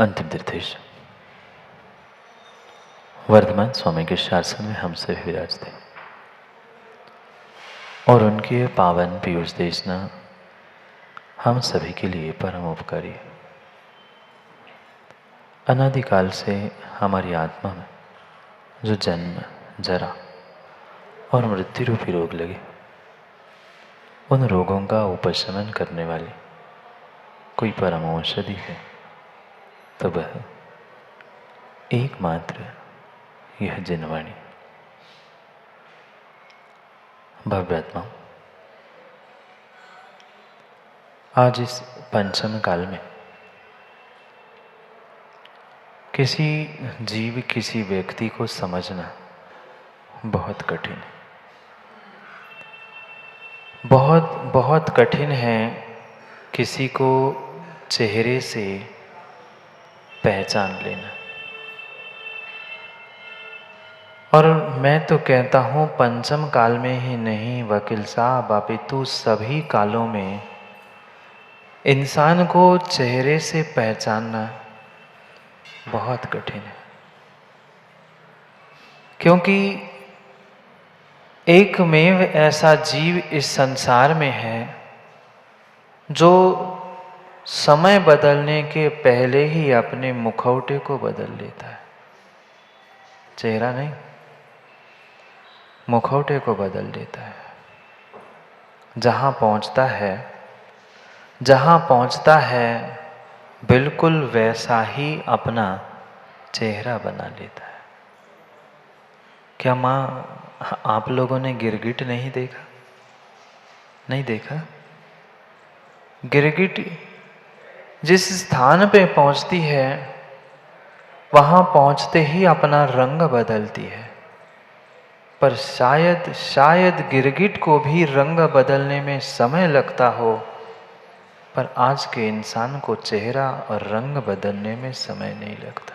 अंतिम निर्देश। वर्धमान स्वामी के शासन में हम सभी विराजते और उनके पावन पीयूष देशना हम सभी के लिए परम उपकारी है। अनादिकाल से हमारी आत्मा में जो जन्म, जरा और मृत्यु रूपी रोग लगे, उन रोगों का उपशमन करने वाली कोई परम औषधि है तो वह एकमात्र यह जिनवाणी। भव्यात्मा, आज इस पंचम काल में किसी जीव, किसी व्यक्ति को समझना बहुत कठिन है। बहुत बहुत कठिन है किसी को चेहरे से पहचान लेना। और मैं तो कहता हूँ पंचम काल में ही नहीं वकील साहब, अपितु सभी कालों में इंसान को चेहरे से पहचानना बहुत कठिन है। क्योंकि एकमेव ऐसा जीव इस संसार में है जो समय बदलने के पहले ही अपने मुखौटे को बदल लेता है। चेहरा नहीं, मुखौटे को बदल देता है। जहाँ पहुँचता है बिल्कुल वैसा ही अपना चेहरा बना लेता है। क्या माँ, आप लोगों ने गिरगिट नहीं देखा? नहीं देखा? गिरगिट जिस स्थान पे पहुँचती है वहाँ पहुँचते ही अपना रंग बदलती है। पर शायद गिरगिट को भी रंग बदलने में समय लगता हो, पर आज के इंसान को चेहरा और रंग बदलने में समय नहीं लगता।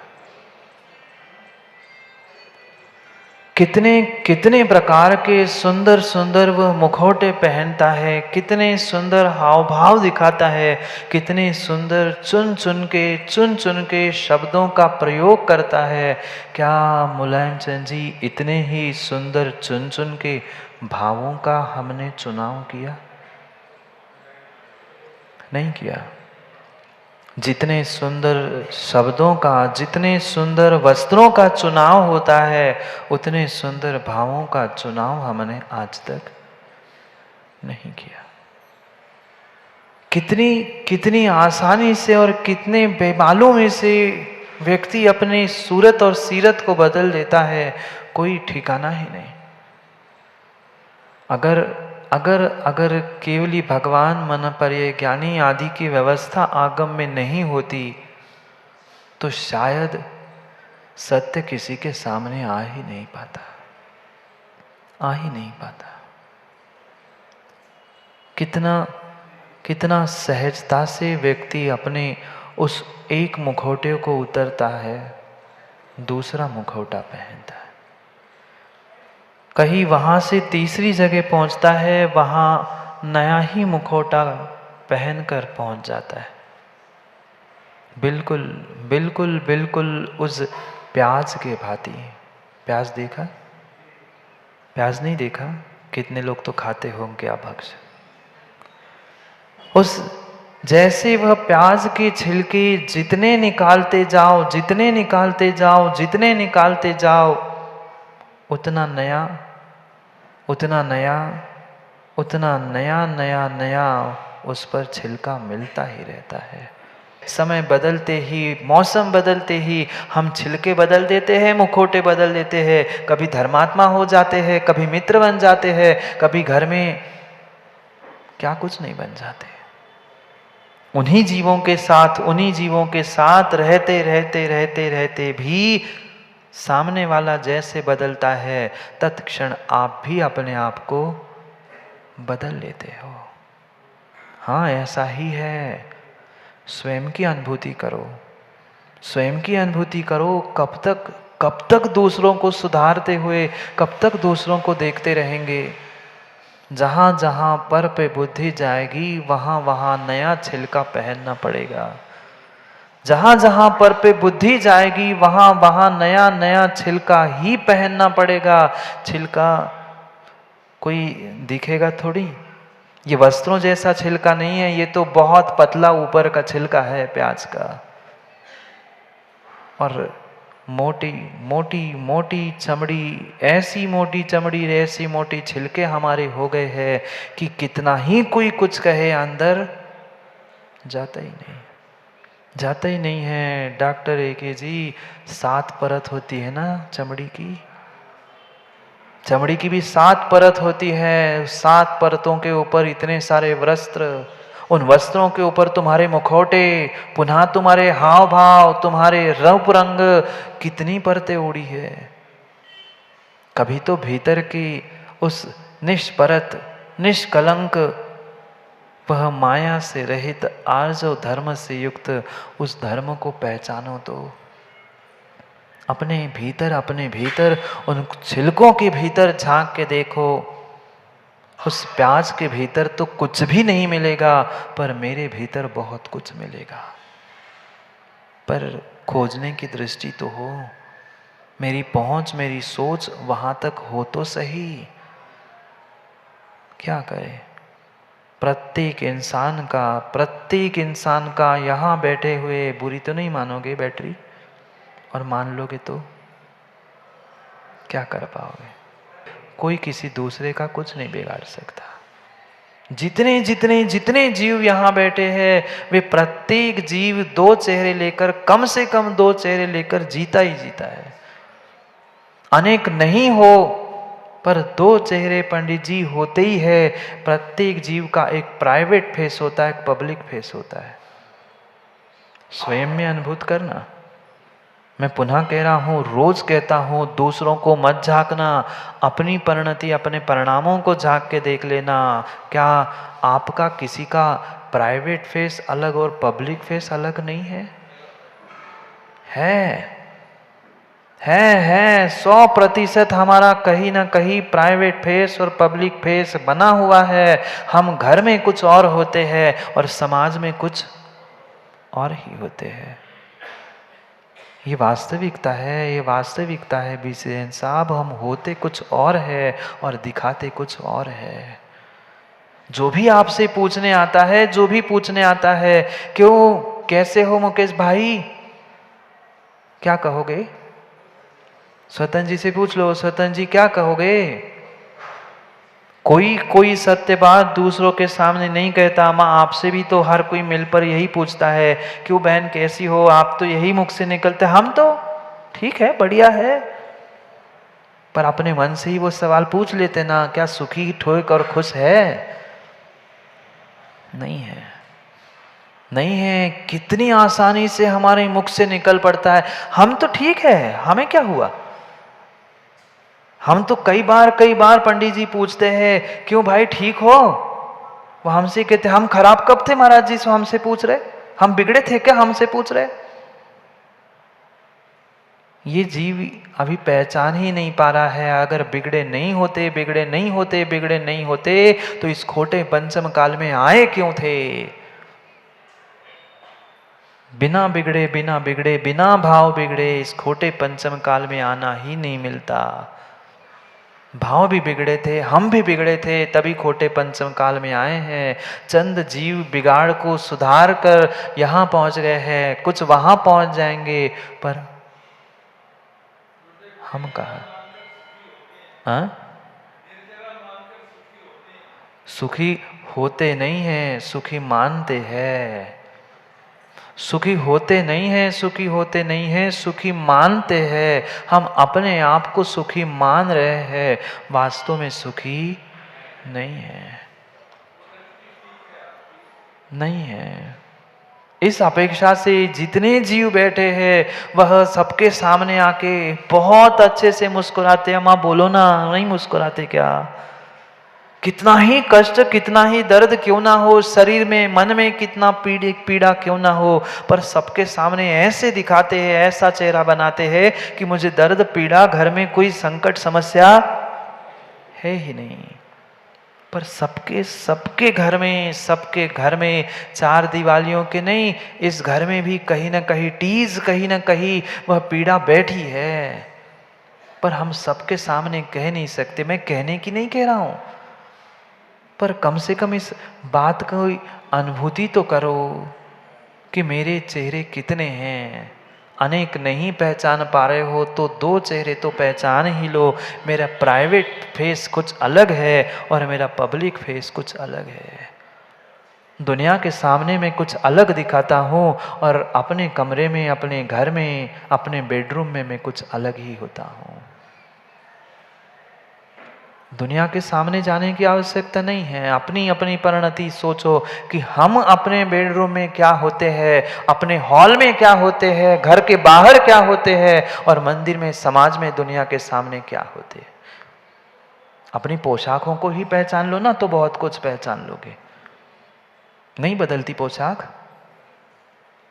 कितने प्रकार के सुंदर सुंदर वह मुखौटे पहनता है, कितने सुंदर हाव भाव दिखाता है, कितने सुंदर चुन चुन के शब्दों का प्रयोग करता है। क्या मुलायम चंद जी इतने ही सुंदर चुन के भावों का हमने चुनाव किया? नहीं किया। जितने सुंदर शब्दों का, जितने सुंदर वस्त्रों का चुनाव होता है, उतने सुंदर भावों का चुनाव हमने आज तक नहीं किया। कितनी आसानी से और कितने बेमालूम से व्यक्ति अपनी सूरत और सीरत को बदल देता है, कोई ठिकाना ही नहीं। अगर केवली भगवान मन पर्य ज्ञानी आदि की व्यवस्था आगम में नहीं होती तो शायद सत्य किसी के सामने आ ही नहीं पाता। कितना सहजता से व्यक्ति अपने उस एक मुखौटे को उतरता है, दूसरा मुखौटा पहनता है। कहीं वहाँ से तीसरी जगह पहुँचता है, वहाँ नया ही मुखौटा पहनकर पहुँच जाता है। बिल्कुल उस प्याज के भांति। प्याज देखा? प्याज नहीं देखा? कितने लोग तो खाते होंगे आप भक्ष। उस जैसे वह प्याज के छिलके जितने निकालते जाओ उतना नया उस पर छिलका मिलता ही रहता है। समय बदलते ही, मौसम बदलते ही हम छिलके बदल देते हैं, मुखौटे बदल देते हैं। कभी धर्मात्मा हो जाते हैं, कभी मित्र बन जाते हैं, कभी घर में क्या कुछ नहीं बन जाते। उन्हीं जीवों के साथ रहते भी सामने वाला जैसे बदलता है, तत्क्षण आप भी अपने आप को बदल लेते हो। हाँ, ऐसा ही है। स्वयं की अनुभूति करो। कब तक दूसरों को सुधारते हुए, कब तक दूसरों को देखते रहेंगे? जहाँ पर पे बुद्धि जाएगी, वहाँ नया छिलका पहनना पड़ेगा। जहां जहां पर पे बुद्धि जाएगी वहां वहां नया नया छिलका ही पहनना पड़ेगा। छिलका कोई दिखेगा थोड़ी, ये वस्त्रों जैसा छिलका नहीं है, ये तो बहुत पतला ऊपर का छिलका है प्याज का। और मोटी मोटी मोटी चमड़ी, ऐसी मोटी चमड़ी, ऐसी मोटी छिलके हमारे हो गए हैं कि कितना ही कोई कुछ कहे अंदर जाता ही नहीं, जाता ही नहीं है। डॉक्टर एके जी 7 परत होती है ना चमड़ी की, चमड़ी की भी 7 परत होती है। 7 परतों के ऊपर इतने सारे वस्त्र, उन वस्त्रों के ऊपर तुम्हारे मुखौटे, पुनः तुम्हारे हाव भाव, तुम्हारे रूप रंग, कितनी परतें उड़ी है। कभी तो भीतर की उस निष्परत निष्कलंक, वह माया से रहित आर्जव धर्म से युक्त उस धर्म को पहचानो। तो अपने भीतर उन छिलकों के भीतर झांक के देखो। उस प्याज के भीतर तो कुछ भी नहीं मिलेगा, पर मेरे भीतर बहुत कुछ मिलेगा। पर खोजने की दृष्टि तो हो, मेरी पहुंच, मेरी सोच वहां तक हो तो सही। क्या करें? प्रत्येक इंसान का यहाँ बैठे हुए, बुरी तो नहीं मानोगे बैटरी, और मान लोगे तो क्या कर पाओगे? कोई किसी दूसरे का कुछ नहीं बिगाड़ सकता। जितने जितने जितने जीव यहाँ बैठे हैं, वे प्रत्येक जीव 2 चेहरे लेकर, कम से कम 2 चेहरे लेकर जीता ही जीता है। अनेक नहीं हो, पर 2 चेहरे पंडित जी होते ही है। प्रत्येक जीव का एक प्राइवेट फेस होता है, एक पब्लिक फेस होता है। स्वयं में अनुभूत करना। मैं पुनः कह रहा हूं, रोज कहता हूं, दूसरों को मत झांकना, अपनी परिणति, अपने परिणामों को झांक के देख लेना। क्या आपका किसी का प्राइवेट फेस अलग और पब्लिक फेस अलग नहीं है? है 100% हमारा कहीं ना कहीं प्राइवेट फेस और पब्लिक फेस बना हुआ है। हम घर में कुछ और होते हैं और समाज में कुछ और ही होते हैं। ये वास्तविकता है, ये वास्तविकता है बीसेन साहब। हम होते कुछ और है और दिखाते कुछ और है। जो भी आपसे पूछने आता है, जो भी पूछने आता है, क्यों, कैसे हो मुकेश भाई, क्या कहोगे? स्वतंत्र जी से पूछ लो, स्वतंत्र जी क्या कहोगे? कोई सत्य बात दूसरों के सामने नहीं कहता। माँ आपसे भी तो हर कोई मिल पर यही पूछता है, क्यों बहन कैसी हो, आप तो यही मुख से निकलते। हम तो ठीक है, बढ़िया है, पर अपने मन से ही वो सवाल पूछ लेते ना, क्या सुखी ठोक और खुश है? नहीं है, नहीं है। कितनी आसानी से हमारे मुख से निकल पड़ता है, हम तो ठीक है, हमें क्या हुआ। हम तो कई बार पंडित जी पूछते हैं, क्यों भाई ठीक हो? वो हमसे कहते, हम खराब कब थे महाराज जी, सो हमसे पूछ रहे? हम बिगड़े थे क्या हमसे पूछ रहे? ये जीव अभी पहचान ही नहीं पा रहा है। अगर बिगड़े नहीं होते तो इस खोटे पंचम काल में आए क्यों थे? बिना बिगड़े बिना भाव बिगड़े इस खोटे पंचम काल में आना ही नहीं मिलता। भाव भी बिगड़े थे, हम भी बिगड़े थे, तभी खोटे पंचम काल में आए हैं। चंद जीव बिगाड़ को सुधार कर यहाँ पहुंच गए हैं, कुछ वहां पहुंच जाएंगे, पर हम कहा? सुखी होते नहीं हैं, सुखी मानते हैं। सुखी होते नहीं हैं, सुखी मानते हैं। हम अपने आप को सुखी मान रहे हैं, वास्तव में सुखी नहीं है, नहीं है। इस अपेक्षा से जितने जीव बैठे हैं, वह सबके सामने आके बहुत अच्छे से मुस्कुराते हैं। माँ बोलो ना, नहीं मुस्कुराते क्या? कितना ही कष्ट, कितना ही दर्द क्यों ना हो शरीर में, मन में कितना पीड़ा क्यों ना हो, पर सबके सामने ऐसे दिखाते हैं, ऐसा चेहरा बनाते हैं कि मुझे दर्द पीड़ा, घर में कोई संकट समस्या है ही नहीं। पर सबके सबके घर में चार दिवालियों के नहीं, इस घर में भी कहीं ना कहीं टीज, कहीं ना कहीं वह पीड़ा बैठी है, पर हम सबके सामने कह नहीं सकते। मैं कहने की नहीं कह रहा हूं, पर कम से कम इस बात को अनुभूति तो करो कि मेरे चेहरे कितने हैं। अनेक नहीं पहचान पा रहे हो तो दो चेहरे तो पहचान ही लो। मेरा प्राइवेट फेस कुछ अलग है और मेरा पब्लिक फेस कुछ अलग है। दुनिया के सामने मैं कुछ अलग दिखाता हूँ और अपने कमरे में, अपने घर में, अपने बेडरूम में मैं कुछ अलग ही होता हूँ। दुनिया के सामने जाने की आवश्यकता नहीं है। अपनी अपनी परिणति सोचो कि हम अपने बेडरूम में क्या होते हैं, अपने हॉल में क्या होते हैं, घर के बाहर क्या होते हैं और मंदिर में, समाज में, दुनिया के सामने क्या होते हैं। अपनी पोशाकों को ही पहचान लो ना, तो बहुत कुछ पहचान लोगे। नहीं बदलती पोशाक।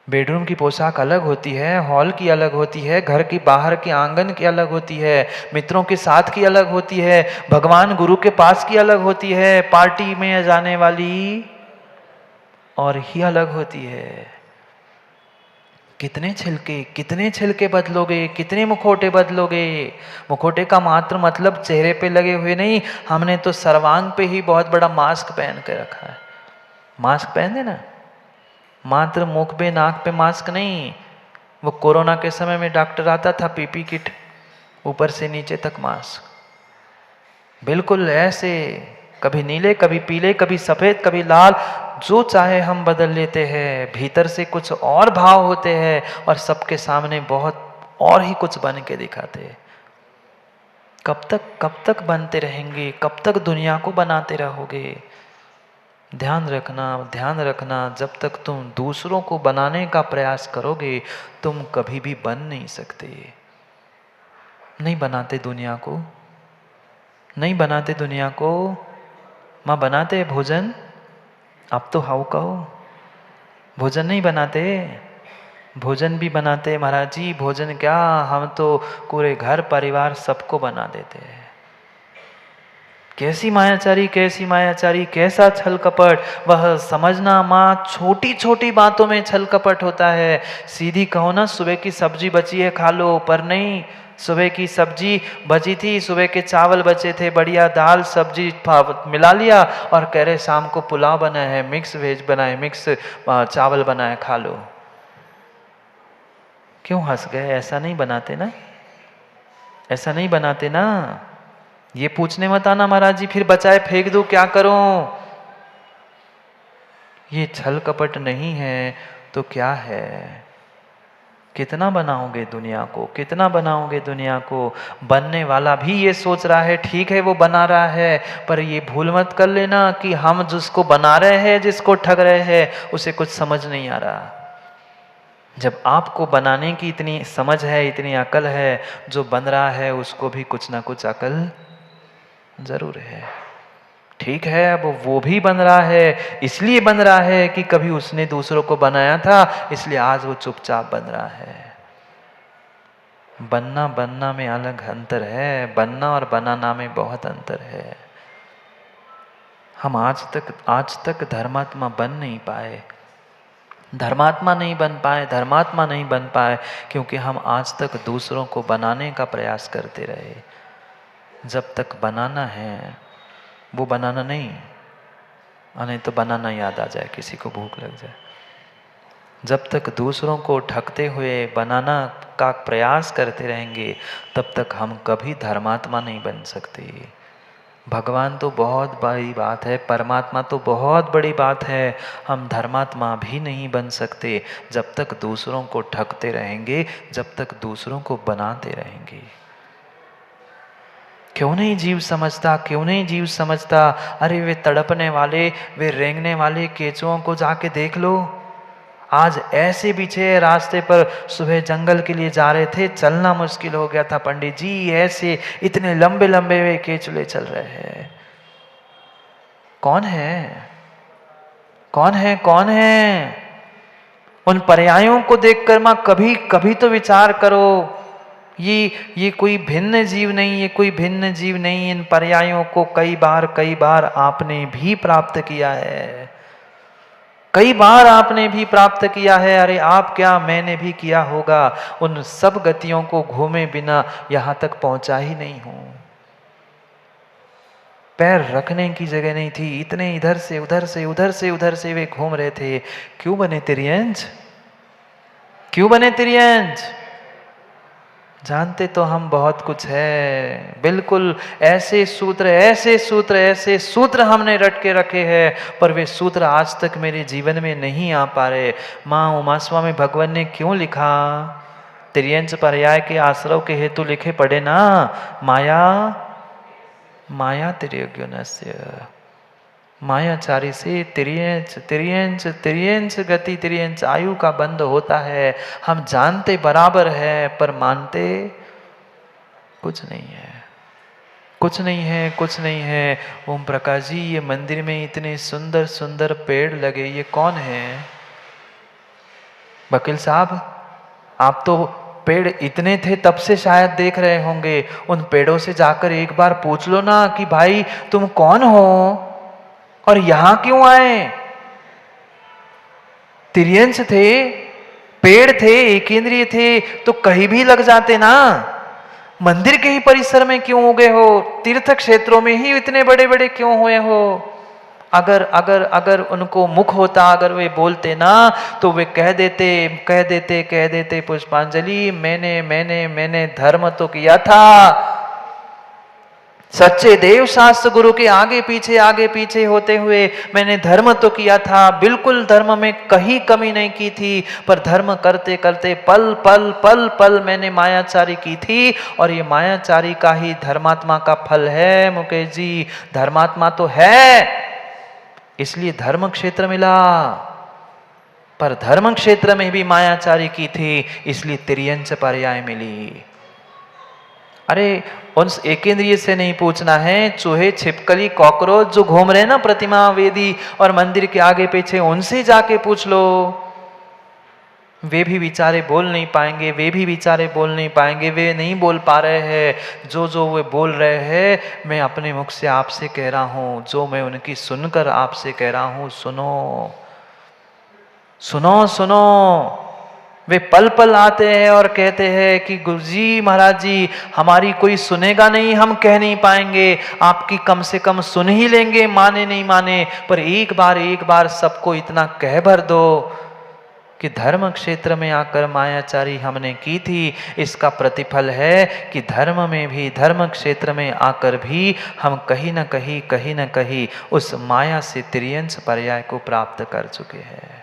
बेडरूम की पोशाक अलग होती है, हॉल की अलग होती है, घर की बाहर की आंगन की अलग होती है, मित्रों के साथ की अलग होती है, भगवान गुरु के पास की अलग होती है, पार्टी में जाने वाली और ही अलग होती है। कितने छिलके बदलोगे, कितने मुखोटे बदलोगे। मुखोटे का मात्र मतलब चेहरे पे लगे हुए नहीं, हमने तो सर्वांग पे ही बहुत बड़ा मास्क पहन के रखा है। मास्क पहन देना, मात्र मुख पे नाक पे मास्क नहीं। वो कोरोना के समय में डॉक्टर आता था, पीपी किट, ऊपर से नीचे तक मास्क, बिल्कुल ऐसे, कभी नीले, कभी पीले, कभी सफेद, कभी लाल, जो चाहे हम बदल लेते हैं। भीतर से कुछ और भाव होते हैं और सबके सामने बहुत और ही कुछ बन के दिखाते हैं। कब तक बनते रहेंगे, कब तक दुनिया को बनाते रहोगे। ध्यान रखना, जब तक तुम दूसरों को बनाने का प्रयास करोगे, तुम कभी भी बन नहीं सकते। नहीं बनाते दुनिया को, नहीं बनाते दुनिया को। माँ बनाते भोजन, अब तो हाउ कहो, भोजन नहीं बनाते। भोजन भी बनाते महाराज जी, भोजन क्या, हम तो पूरे घर परिवार सबको बना देते हैं। कैसी मायाचारी, कैसी मायाचारी, कैसा छल कपट। वह समझना माँ, छोटी छोटी बातों में छल कपट होता है। सीधी कहो ना, सुबह की सब्जी बची है खा लो, पर नहीं, सुबह की सब्जी बची थी, सुबह के चावल बचे थे, बढ़िया दाल सब्जी मिला लिया और कह रहे शाम को पुलाव बना है, मिक्स वेज बना है, मिक्स चावल बना है, खा लो। क्यों हंस गए? ऐसा नहीं बनाते ना, ऐसा नहीं बनाते ना। ये पूछने मत आना महाराज जी फिर बचाए फेंक दो, क्या करूं। ये छल कपट नहीं है तो क्या है? कितना बनाओगे दुनिया को, कितना बनाओगे दुनिया को। बनने वाला भी ये सोच रहा है, ठीक है वो बना रहा है, पर ये भूल मत कर लेना कि हम जिसको बना रहे हैं, जिसको ठग रहे हैं, उसे कुछ समझ नहीं आ रहा। जब आपको बनाने की इतनी समझ है, इतनी अकल है, जो बन रहा है उसको भी कुछ ना कुछ अकल जरूर है। ठीक है, अब वो भी बन रहा है, इसलिए बन रहा है कि कभी उसने दूसरों को बनाया था, इसलिए आज वो चुपचाप बन रहा है। बनना बनना में अलग अंतर है, बनना और बनाना में बहुत अंतर है। हम आज तक धर्मात्मा बन नहीं पाए, धर्मात्मा नहीं बन पाए क्योंकि हम आज तक दूसरों को बनाने का प्रयास करते रहे। जब तक बनाना है, वो बनाना नहीं, नहीं तो बनाना याद आ जाए, किसी को भूख लग जाए। जब तक दूसरों को ठगते हुए बनाना का प्रयास करते रहेंगे, तब तक हम कभी धर्मात्मा नहीं बन सकते। भगवान तो बहुत बड़ी बात है, परमात्मा तो बहुत बड़ी बात है, हम धर्मात्मा भी नहीं बन सकते जब तक दूसरों को ठगते रहेंगे, जब तक दूसरों को बनाते रहेंगे। क्यों नहीं जीव समझता, क्यों नहीं जीव समझता? अरे वे तड़पने वाले, वे रेंगने वाले केंचुओं को जाके देख लो। आज ऐसे बिछे रास्ते पर, सुबह जंगल के लिए जा रहे थे, चलना मुश्किल हो गया था पंडित जी, ऐसे इतने लंबे लंबे वे केंचुए चल रहे हैं। कौन है, कौन है, कौन है? उन पर्यायों को देखकर मां कभी कभी तो विचार करो ये कोई भिन्न जीव नहीं, ये कोई भिन्न जीव नहीं। इन पर्यायों को कई बार आपने भी प्राप्त किया है, कई बार आपने भी प्राप्त किया है। अरे आप क्या, मैंने भी किया होगा। उन सब गतियों को घूमे बिना यहां तक पहुंचा ही नहीं हूं। पैर रखने की जगह नहीं थी, इतने इधर से उधर से वे घूम रहे थे। क्यों बने तिर्यंच, क्यों बने तिर्यंच? जानते तो हम बहुत कुछ है, बिल्कुल ऐसे सूत्र हमने रट के रखे हैं, पर वे सूत्र आज तक मेरे जीवन में नहीं आ पा रहे। माँ उमा स्वामी भगवान ने क्यों लिखा? तिर्यंच पर्याय के आश्रव के हेतु लिखे पड़े ना। माया तिर्यज्ञस्य, मायाचारी से तिर्यंच गति, तिर्यंच आयु का बंध होता है। हम जानते बराबर है पर मानते कुछ नहीं है, कुछ नहीं है। ओम प्रकाश जी, ये मंदिर में इतने सुंदर सुंदर पेड़ लगे, ये कौन है? वकील साहब, आप तो पेड़ इतने थे तब से शायद देख रहे होंगे। उन पेड़ों से जाकर एक बार पूछ लो ना कि भाई तुम कौन हो और यहां क्यों आए? तिर्यंच थे, पेड़ थे, एकेंद्रिय थे, तो कहीं भी लग जाते ना। मंदिर के ही परिसर में क्यों हो गए हो? तीर्थ क्षेत्रों में ही इतने बड़े बड़े क्यों हुए हो? अगर उनको मुख होता, अगर वे बोलते ना, तो वे कह देते पुष्पांजलि, मैंने धर्म तो किया था। सच्चे देव शास्त्र गुरु के आगे पीछे होते हुए मैंने धर्म तो किया था, बिल्कुल धर्म में कहीं कमी नहीं की थी। पर धर्म करते करते पल मैंने मायाचारी की थी, और ये मायाचारी का ही धर्मात्मा का फल है मुकेश जी। धर्मात्मा तो है, इसलिए धर्म क्षेत्र मिला, पर धर्म क्षेत्र में भी मायाचारी की थी, इसलिए तिर्यंच पर्याय मिली। अरे उन एकेंद्रिय से नहीं पूछना है, चूहे छिपकली कॉकरोच जो घूम रहे ना प्रतिमा वेदी और मंदिर के आगे पीछे, उनसे जाके पूछ लो। वे भी बेचारे बोल नहीं पाएंगे, वे नहीं बोल पा रहे हैं। जो वे बोल रहे हैं, मैं अपने मुख से आपसे कह रहा हूं, जो मैं उनकी सुनकर आपसे कह रहा हूं। सुनो। वे पल आते हैं और कहते हैं कि गुरुजी महाराज जी, हमारी कोई सुनेगा नहीं, हम कह नहीं पाएंगे, आपकी कम से कम सुन ही लेंगे, माने नहीं माने, पर एक बार सबको इतना कह भर दो कि धर्म क्षेत्र में आकर मायाचारी हमने की थी। इसका प्रतिफल है कि धर्म क्षेत्र में आकर भी हम कहीं न कहीं उस माया से तिर्यंच पर्याय को प्राप्त कर चुके हैं।